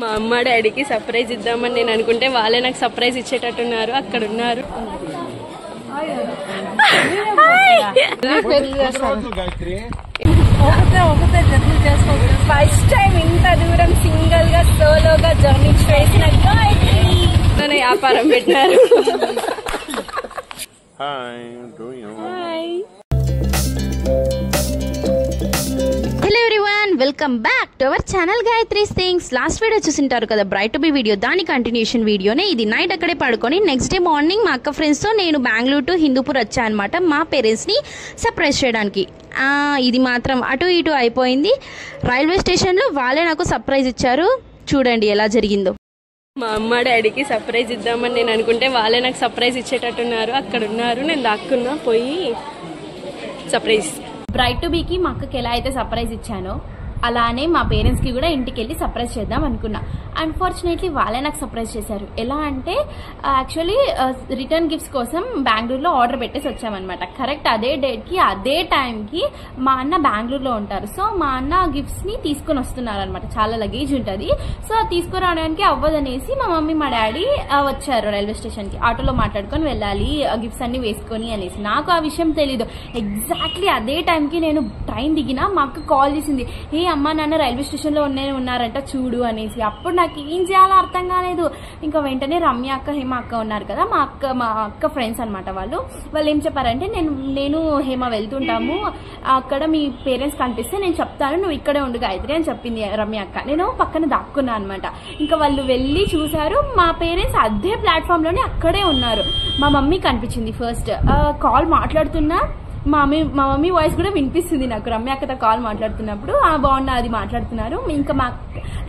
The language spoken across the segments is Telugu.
మా అమ్మ డాడీకి సర్ప్రైజ్ ఇద్దామని నేను అనుకుంటే వాళ్ళే నాకు సర్ప్రైజ్ ఇచ్చేటట్టున్నారు. అక్కడ ఉన్నారు. ఫస్ట్ టైం ఇంత దూరం సింగిల్ గా సోలోగా జర్నీ చేసిన వ్యాపారం పెట్టినారు. Hello everyone, welcome back to our channel Gayathri things. Last video చూసింటారు కదా, బ్రైట్ టు బి వీడియో. దాని కంటిన్యూషన్ వీడియోనే ఇది. నైట్ అక్కడే పడుకొని నెక్స్ట్ డే మార్నింగ్ మా అక్క ఫ్రెండ్స్తో నేను బెంగళూరు టు హిందూపూర్ వచ్చా అనమాట, మా పేరెంట్స్ని సర్ప్రైజ్ చేయడానికి. ఇది మాత్రం అటు ఇటు అయిపోయింది. రైల్వే స్టేషన్లో వాళ్ళే నాకు సర్ప్రైజ్ ఇచ్చారు. చూడండి ఎలా జరిగిందో. మా అమ్మ డాడీకి సర్ప్రైజ్ ఇద్దామని నేను అనుకుంటే వాళ్ళే నాకు సర్ప్రైజ్ ఇచ్చేటట్టున్నారు. అక్కడ ఉన్నారు. నేను దాక్కున్నా పోయి సర్ప్రైజ్. బ్రైట్ టు బీకి మా అక్కకి ఎలా అయితే సర్ప్రైజ్ ఇచ్చానో అలానే మా పేరెంట్స్కి కూడా ఇంటికి వెళ్ళి సర్ప్రైజ్ చేద్దాం అనుకున్నా. అన్ఫార్చునేట్లీ వాళ్ళే నాకు సర్ప్రైజ్ చేశారు. ఎలా అంటే యాక్చువల్లీ రిటర్న్ గిఫ్ట్స్ కోసం బెంగళూరులో ఆర్డర్ పెట్టేసి వచ్చామన్నమాట. కరెక్ట్ అదే డేట్కి అదే టైంకి మా అన్న బెంగళూరులో ఉంటారు. సో మా అన్న గిఫ్ట్స్ని తీసుకొని వస్తున్నారు అనమాట. చాలా లగేజ్ ఉంటుంది. సో తీసుకురావడానికి అవ్వదనేసి మా మమ్మీ మా డాడీ వచ్చారు రైల్వే స్టేషన్కి. ఆటోలో మాట్లాడుకొని వెళ్ళాలి గిఫ్ట్స్ అన్ని వేసుకొని అనేసి. నాకు ఆ విషయం తెలీదు. ఎగ్జాక్ట్లీ అదే టైంకి నేను ట్రైన్ దిగినా మా అక్క కాల్ చేసింది, ఏ అమ్మ నాన్న రైల్వే స్టేషన్లో ఉన్నారంట చూడు అనేసి. అప్పుడు నాకు ఏం చేయాలో అర్థం కాలేదు. ఇంకా వెంటనే రమ్య అక్క హేమ అక్క ఉన్నారు కదా, మా అక్క ఫ్రెండ్స్ అనమాట. వాళ్ళు ఏం చెప్పారంటే, నేను హేమ వెళ్తుంటాము, అక్కడ మీ పేరెంట్స్ కనిపిస్తే నేను చెప్తాను, నువ్వు ఇక్కడే ఉండు గాయత్రి అని చెప్పింది రమ్య అక్క. నేను పక్కన దాక్కున్నా అనమాట. ఇంకా వాళ్ళు వెళ్ళి చూసారు, మా పేరెంట్స్ అదే ప్లాట్ఫామ్ లోనే అక్కడే ఉన్నారు. మా మమ్మీ కనిపించింది ఫస్ట్. కాల్ మాట్లాడుతున్నా మా మమ్మీ వాయిస్ కూడా వినిపిస్తుంది నాకు రమ్య అక్కతో కాల్ మాట్లాడుతున్నప్పుడు. బాగున్నా అది మాట్లాడుతున్నారు. ఇంకా మా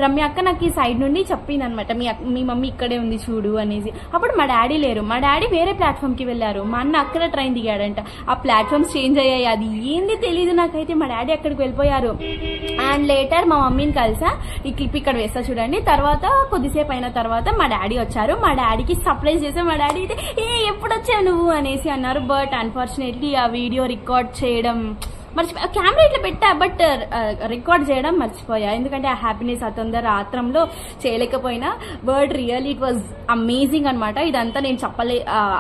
రమ్య అక్క నాకు ఈ సైడ్ నుండి చెప్పింది అనమాట, మీ మమ్మీ ఇక్కడే ఉంది చూడు అనేసి. అప్పుడు మా డాడీ లేరు. మా డాడీ వేరే ప్లాట్ఫామ్ కి వెళ్ళారు. మా అన్న అక్కడ ట్రైన్ దిగాడంట. ఆ ప్లాట్ఫామ్స్ చేంజ్ అయ్యాయి. అది ఏంది తెలీదు నాకైతే. మా డాడీ అక్కడికి వెళ్ళిపోయారు. అండ్ లేటర్ మా మమ్మీని కలిసా. ఈ క్లిప్ ఇక్కడ వేస్తా చూడండి. తర్వాత కొద్దిసేపు అయిన తర్వాత మా డాడీ వచ్చారు. మా డాడీకి సర్ప్రైజ్ చేసా. మా డాడీ అయితే ఎప్పుడు వచ్చావు నువ్వు అనేసి అన్నారు. బట్ అన్ఫార్చునేట్లీ ఆ వీడియో రికార్డ్ చేయడం మర్చిపోయా. కెమెరా ఇట్లా పెట్టా, బట్ రికార్డ్ చేయడం మర్చిపోయా. ఎందుకంటే ఆ హ్యాపీనెస్ ఆ తొందర ఆత్రంలో చేయలేకపోయినా. But really it was amazing అనమాట. ఇదంతా నేను చెప్పలే,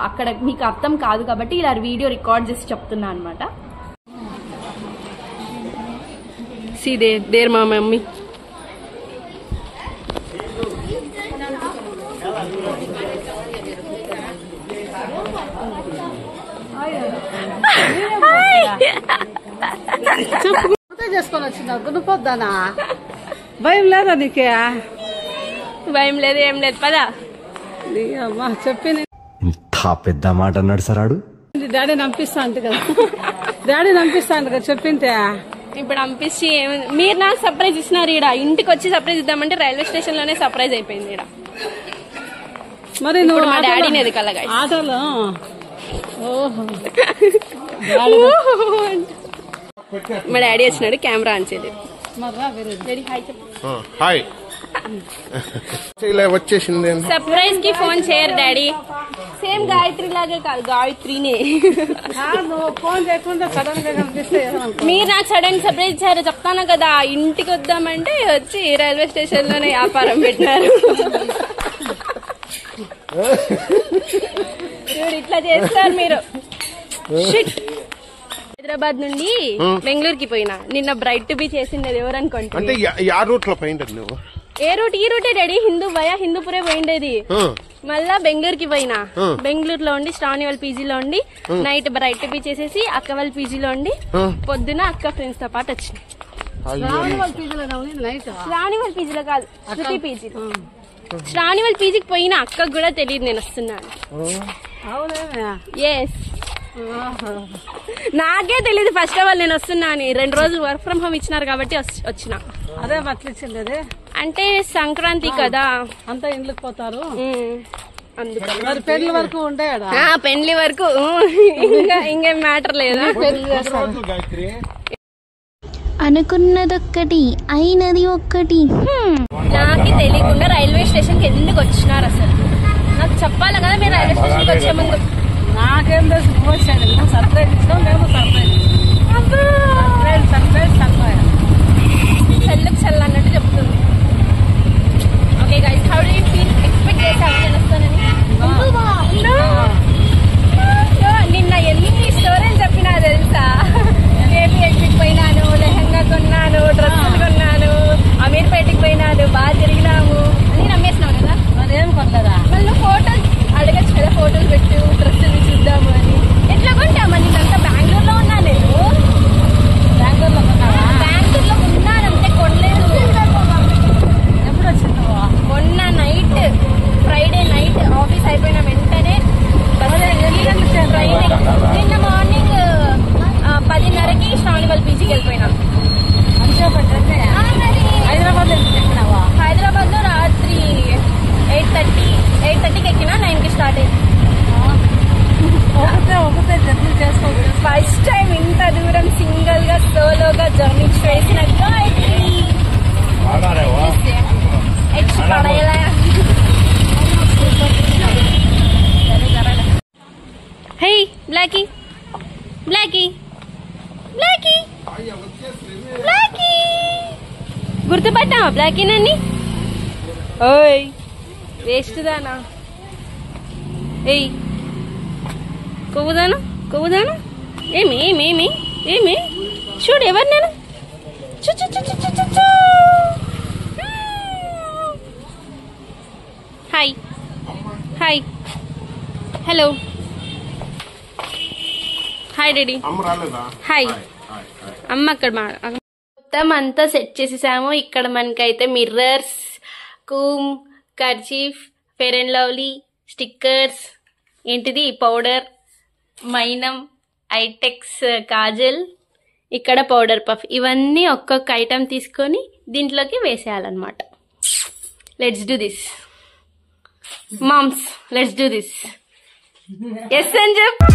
అక్కడ మీకు అర్థం కాదు కాబట్టి ఇలా వీడియో రికార్డ్ చేసి చెప్తున్నా అనమాట. See there మా మమ్మీ. చేసుకొని వచ్చిన కొనుక్కోద్దానా? భయం లేదా నీకే? భయం లేదు, ఏం లేదు. పదా అమ్మా చెప్పింది. ఇంత పెద్ద మాట అన్నాడు సరాడు. డాడీ నంపిస్తా అంటే కదా, డాడీ నంపిస్తా అంటే కదా చెప్పింటే. ఇప్పుడు పంపించి మీరు నాకు సర్ప్రైజ్ ఇచ్చినారు. ఈడ ఇంటికి వచ్చి సర్ప్రైజ్ ఇద్దామంటే రైల్వే స్టేషన్ లోనే సర్ప్రైజ్ అయిపోయింది. ఈడ మరి నువ్వు మా డాడీని ఎదుకల్లగా ఆటోలో. ఓహో, మా డాడీ వచ్చినాడు. కెమెరా ఆన్ చేయలేదు. హాయ్ వచ్చేసింది. సర్ప్రైజ్ కి ఫోన్ చేయరు డాడీ. సేమ్ గాయత్రి లాగే కాదు, గాయత్రినే. ఫోన్ చేయకుండా సడన్ గా కనిపిస్తే మీరు నాకు సడన్ సర్ప్రైజ్ ఇచ్చారు. చెప్తాను కదా, ఇంటికి వద్దామంటే వచ్చి రైల్వే స్టేషన్ లోనే వ్యాపారం పెట్టినారు. ఇట్లా చేస్తారు మీరు. హైదరాబాద్ నుండి బెంగళూరుకి పోయినా. నిన్న బ్రైట్ టు బి చేసిండేది ఎవరు అనుకుంటే. ఏ రూట్? ఈ రూటే డాడీ. హిందూపురే పోయిండేది. మళ్ళా బెంగళూరుకి పోయినా. బెంగళూరులో ఉండి శ్రావణి వాళ్ళ పీజీలో ఉండి నైట్ బ్రైట్ టు బి చేసేసి అక్క వాళ్ళ పీజీలో ఉండి పొద్దున అక్క ఫ్రెండ్స్ తో పాటు వచ్చింది. శ్రావణి వాళ్ళ పీజీలో కాదు, శృతి పీజీ. శ్రావణి వాళ్ళ పీజీకి పోయినా. అక్కకు కూడా తెలియదు నేను వస్తున్నాను. ఎస్, నాకే తెలీదు ఫస్ట్ ఆఫ్ ఆల్ నేను వస్తున్నా అని. 2 రోజులు వర్క్ ఫ్రమ్ హోమ్ ఇచ్చినారు కాబట్టి వచ్చిన. అదే మట్లిచ్చింది. అంటే సంక్రాంతి కదా, అంతా ఇంట్లోకి పోతారు. అందుకని మరి పెళ్లి వరకు ఉండేడా? పెళ్లి వరకు ఇంకేం మ్యాటర్ లేదా? అనుకున్నదొక్కటి అయినది ఒక్కటి. నాకు తెలియకుండా రైల్వే స్టేషన్ కి ఎందుకు వచ్చినారు అసలు? నాకు చెప్పాలి కదా మీరు రైల్వే స్టేషన్ కి వచ్చే ముందు. నాకేం తెలుసు, నువ్వు వచ్చాడు. నువ్వు సర్ప్రైజ్ ఇచ్చినావు, మేము సర్ప్రైజ్. చల్లకు చల్ల అన్నట్టు చెప్తుంది. బ్లాకీ బ్లాకీ బ్లాకీ బ్లాకీ గుర్తుపట్టావా బ్లాకీ నన్ని? ఓయ్ వేస్ట్ దానా, ఏయ్ కొవ్వుదానా కొవ్వుదానా. ఏమి ఏమి ఏమి ఏమి చూడు ఎవరు నేను. Hi hi hello hi daddy. Hi అమ్మ. అక్కడ మొత్తం అంతా సెట్ చేసేసాము. ఇక్కడ మనకైతే mirrors, Coombs, kerchief, fair and lovely, stickers, ఏంటిది పౌడర్, మైనం, ఐటెక్స్ కాజల్, ఇక్కడ పౌడర్ పఫ్, ఇవన్నీ ఒక్కొక్క ఐటమ్ తీసుకొని దీంట్లోకి వేసేయాలన్నమాట. Let's do this moms, let's do this. Yes అని చెప్పు.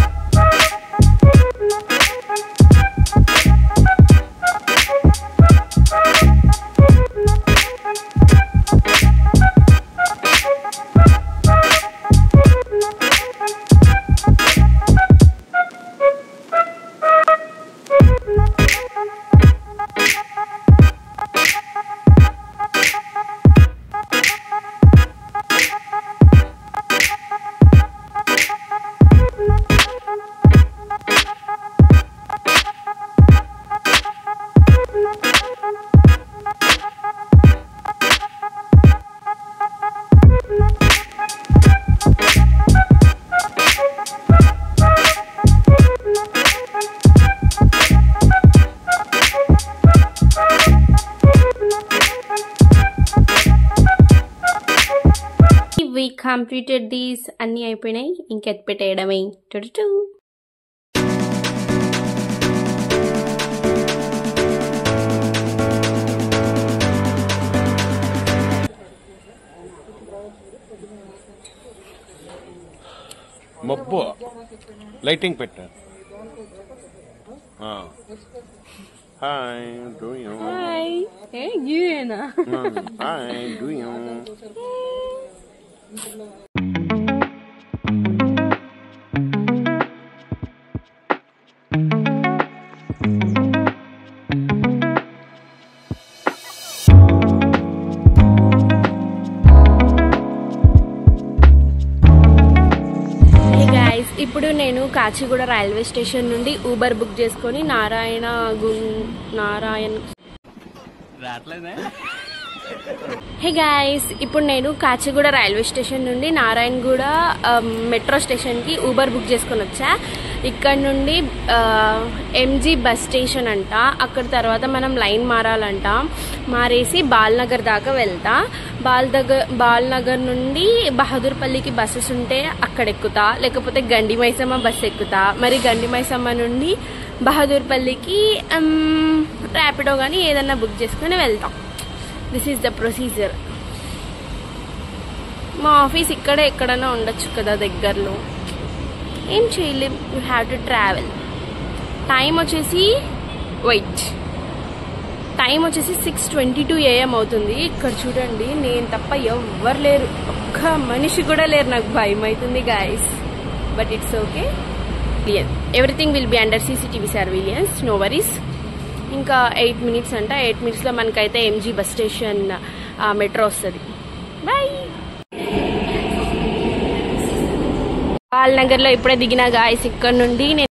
We completed these. అన్ని అయిపోయినాయి, ఇంకెత్తి పెట్టేయడమే. మబ్బు లైటింగ్ పెట్టారు. Hi do you. హాయ్ ఏ గివేనా. Hi do you. ఇప్పుడు నేను కాచిగూడ రైల్వే స్టేషన్ నుండి ఊబర్ బుక్ చేసుకొని నారాయణ హే గాయ్స్, ఇప్పుడు నేను కాచిగూడ రైల్వే స్టేషన్ నుండి నారాయణగూడ మెట్రో స్టేషన్కి ఊబర్ బుక్ చేసుకొని వచ్చా. ఇక్కడ నుండి ఎంజీ బస్ స్టేషన్ అంట. అక్కడ తర్వాత మనం లైన్ మారాలంట. మారేసి బాల్నగర్ దాకా వెళ్తా. బాల్నగర్ నుండి బహదూర్పల్లికి బస్సెస్ ఉంటే అక్కడ ఎక్కుతా, లేకపోతే గండి మైసమ్మ బస్ ఎక్కుతా. మరి గండి మైసమ్మ నుండి బహదూర్పల్లికి ర్యాపిడో కానీ ఏదన్నా బుక్ చేసుకుని వెళ్తాం. This is the procedure. మా ఆఫీస్ ఇక్కడే ఎక్కడైనా ఉండొచ్చు కదా దగ్గరలో. ఏం చేయలేం, you have to travel. Time వచ్చేసి 6:22 AM అవుతుంది. ఇక్కడ చూడండి, నేను తప్ప ఎవ్వరు లేరు, ఒక్క మనిషి కూడా లేరు. నాకు భయం అవుతుంది guys, but it's okay. Everything will be under CCTV surveillance, no worries. ఇంకా 8 minutes అంట. 8 minutesలో మనకైతే ఎంజీ బస్ స్టేషన్ మెట్రో వస్తుంది. బాయ్. బాల్నగర్లో ఇప్పుడే దిగిన గాయస్. ఇక్కడ నుండి నేను